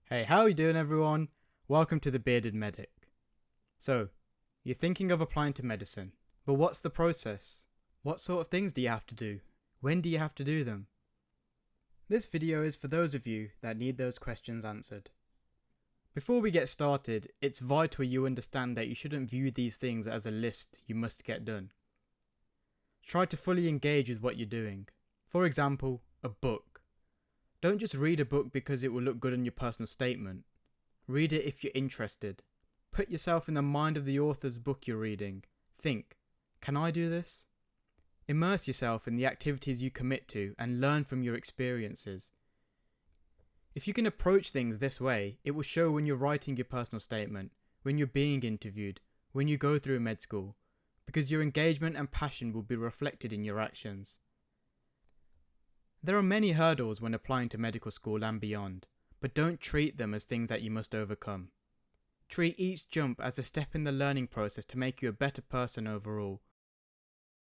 Hey, how are you doing everyone? Welcome to the Bearded Medic. So, you're thinking of applying to medicine, but what's the process? What sort of things do you have to do? When do you have to do them? This video is for those of you that need those questions answered. Before we get started, it's vital you understand that you shouldn't view these things as a list you must get done. Try to fully engage with what you're doing. For example, a book. Don't just read a book because it will look good in your personal statement. Read it if you're interested. Put yourself in the mind of the author's book you're reading. Think, can I do this? Immerse yourself in the activities you commit to and learn from your experiences. If you can approach things this way, it will show when you're writing your personal statement, when you're being interviewed, when you go through med school, because your engagement and passion will be reflected in your actions. There are many hurdles when applying to medical school and beyond, but don't treat them as things that you must overcome. Treat each jump as a step in the learning process to make you a better person overall.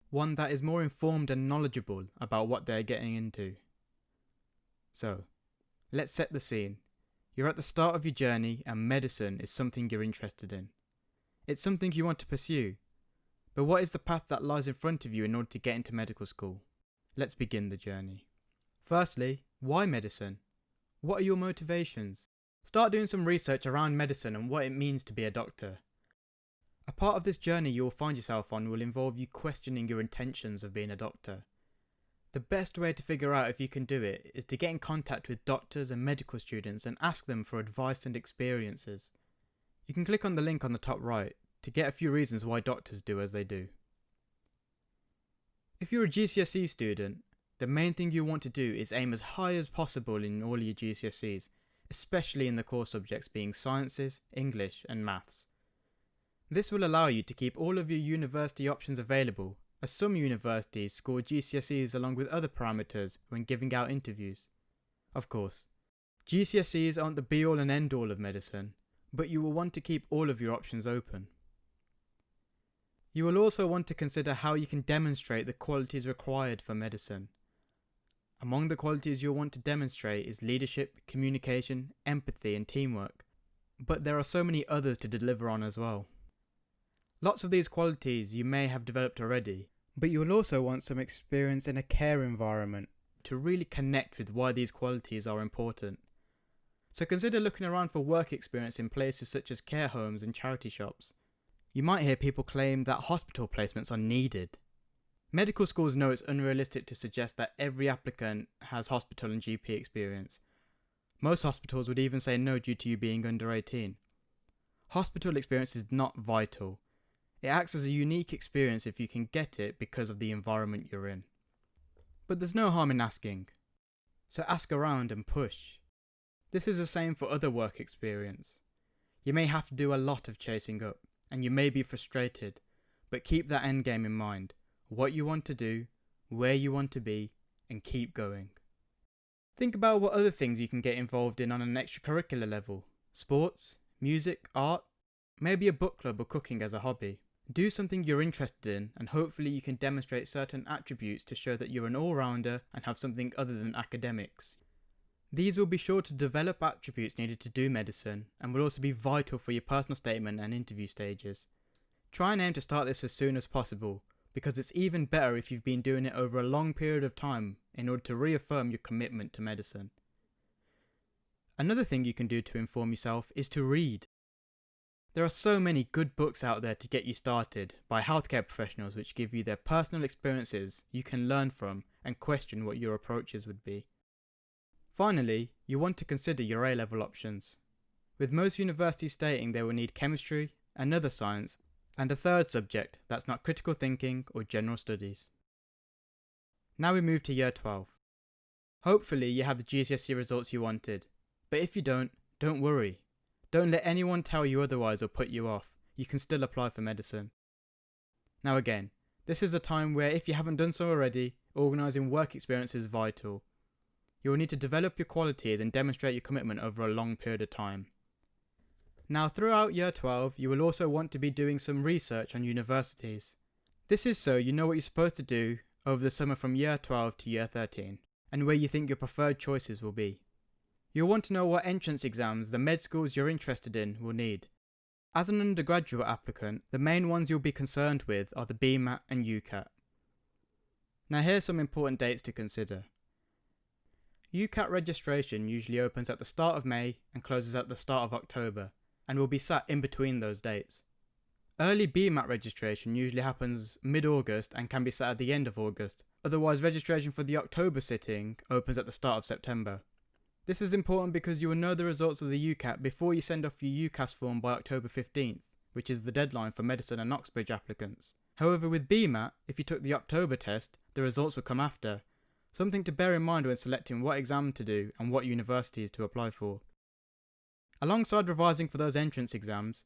One that is more informed and knowledgeable about what they're getting into. So, let's set the scene. You're at the start of your journey and medicine is something you're interested in. It's something you want to pursue. But what is the path that lies in front of you in order to get into medical school? Let's begin the journey. Firstly, why medicine? What are your motivations? Start doing some research around medicine and what it means to be a doctor. A part of this journey you will find yourself on will involve you questioning your intentions of being a doctor. The best way to figure out if you can do it is to get in contact with doctors and medical students and ask them for advice and experiences. You can click on the link on the top right to get a few reasons why doctors do as they do. If you're a GCSE student, the main thing you want to do is aim as high as possible in all your GCSEs, especially in the core subjects being sciences, English and maths. This will allow you to keep all of your university options available, as some universities score GCSEs along with other parameters when giving out interviews. Of course, GCSEs aren't the be all and end all of medicine, but you will want to keep all of your options open. You will also want to consider how you can demonstrate the qualities required for medicine. Among the qualities you'll want to demonstrate is leadership, communication, empathy and teamwork, but there are so many others to deliver on as well. Lots of these qualities you may have developed already, but you'll also want some experience in a care environment to really connect with why these qualities are important. So consider looking around for work experience in places such as care homes and charity shops. You might hear people claim that hospital placements are needed. Medical schools know it's unrealistic to suggest that every applicant has hospital and GP experience. Most hospitals would even say no due to you being under 18. Hospital experience is not vital. It acts as a unique experience if you can get it because of the environment you're in. But there's no harm in asking. So ask around and push. This is the same for other work experience. You may have to do a lot of chasing up, and you may be frustrated, but keep that end game in mind. What you want to do, where you want to be, and keep going. Think about what other things you can get involved in on an extracurricular level. Sports, music, art, maybe a book club or cooking as a hobby. Do something you're interested in and hopefully you can demonstrate certain attributes to show that you're an all-rounder and have something other than academics. These will be sure to develop attributes needed to do medicine and will also be vital for your personal statement and interview stages. Try and aim to start this as soon as possible, because it's even better if you've been doing it over a long period of time in order to reaffirm your commitment to medicine. Another thing you can do to inform yourself is to read. There are so many good books out there to get you started by healthcare professionals which give you their personal experiences you can learn from and question what your approaches would be. Finally, you want to consider your A-level options. With most universities stating they will need chemistry, another science, and a third subject that's not critical thinking or general studies. Now we move to year 12. Hopefully you have the GCSE results you wanted, but if you don't worry. Don't let anyone tell you otherwise or put you off. You can still apply for medicine. Now again, this is a time where if you haven't done so already, organising work experience is vital. You will need to develop your qualities and demonstrate your commitment over a long period of time. Now throughout year 12, you will also want to be doing some research on universities. This is so you know what you're supposed to do over the summer from year 12 to year 13, and where you think your preferred choices will be. You'll want to know what entrance exams the med schools you're interested in will need. As an undergraduate applicant, the main ones you'll be concerned with are the BMAT and UCAT. Now here's some important dates to consider. UCAT registration usually opens at the start of May and closes at the start of October, and will be sat in between those dates. Early BMAT registration usually happens mid-August and can be sat at the end of August, otherwise registration for the October sitting opens at the start of September. This is important because you will know the results of the UCAT before you send off your UCAS form by October 15th, which is the deadline for medicine and Oxbridge applicants. However, with BMAT, if you took the October test, the results will come after. Something to bear in mind when selecting what exam to do and what universities to apply for. Alongside revising for those entrance exams,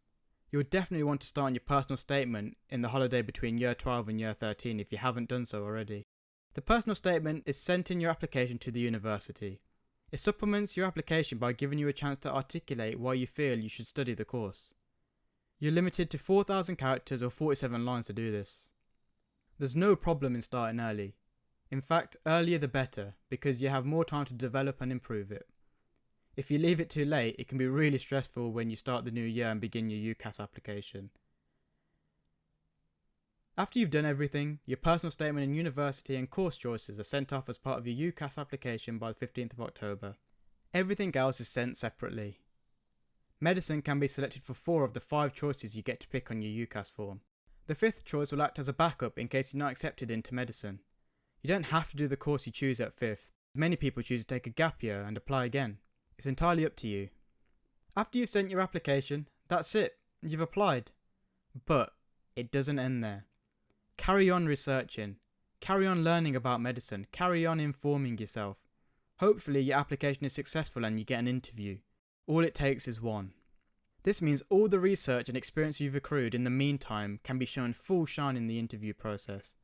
you would definitely want to start on your personal statement in the holiday between year 12 and year 13 if you haven't done so already. The personal statement is sent in your application to the university. It supplements your application by giving you a chance to articulate why you feel you should study the course. You're limited to 4,000 characters or 47 lines to do this. There's no problem in starting early. In fact, earlier the better, because you have more time to develop and improve it. If you leave it too late, it can be really stressful when you start the new year and begin your UCAS application. After you've done everything, your personal statement and university and course choices are sent off as part of your UCAS application by the 15th of October. Everything else is sent separately. Medicine can be selected for 4 of the 5 choices you get to pick on your UCAS form. The 5th choice will act as a backup in case you're not accepted into medicine. You don't have to do the course you choose at 5th. Many people choose to take a gap year and apply again. It's entirely up to you. After you've sent your application, that's it. You've applied. But it doesn't end there. Carry on researching. Carry on learning about medicine. Carry on informing yourself. Hopefully your application is successful and you get an interview. All it takes is one. This means all the research and experience you've accrued in the meantime can be shown full shine in the interview process.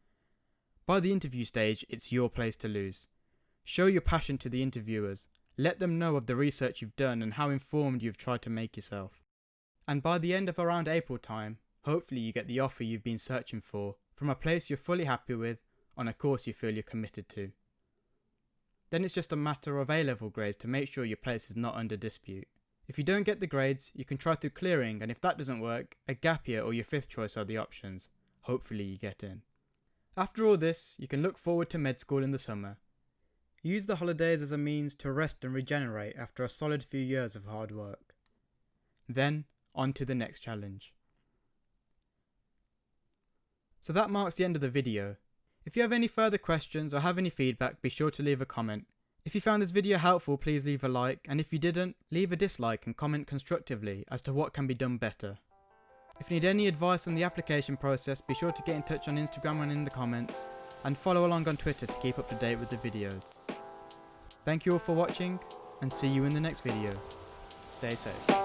By the interview stage, it's your place to lose. Show your passion to the interviewers. Let them know of the research you've done and how informed you've tried to make yourself. And by the end of around April time, hopefully you get the offer you've been searching for from a place you're fully happy with on a course you feel you're committed to. Then it's just a matter of A-level grades to make sure your place is not under dispute. If you don't get the grades, you can try through clearing, and if that doesn't work, a gap year or your 5th choice are the options. Hopefully you get in. After all this, you can look forward to med school in the summer. Use the holidays as a means to rest and regenerate after a solid few years of hard work. Then, on to the next challenge. So that marks the end of the video. If you have any further questions or have any feedback, be sure to leave a comment. If you found this video helpful, please leave a like, and if you didn't, leave a dislike and comment constructively as to what can be done better. If you need any advice on the application process, be sure to get in touch on Instagram and in the comments, and follow along on Twitter to keep up to date with the videos. Thank you all for watching, and see you in the next video. Stay safe.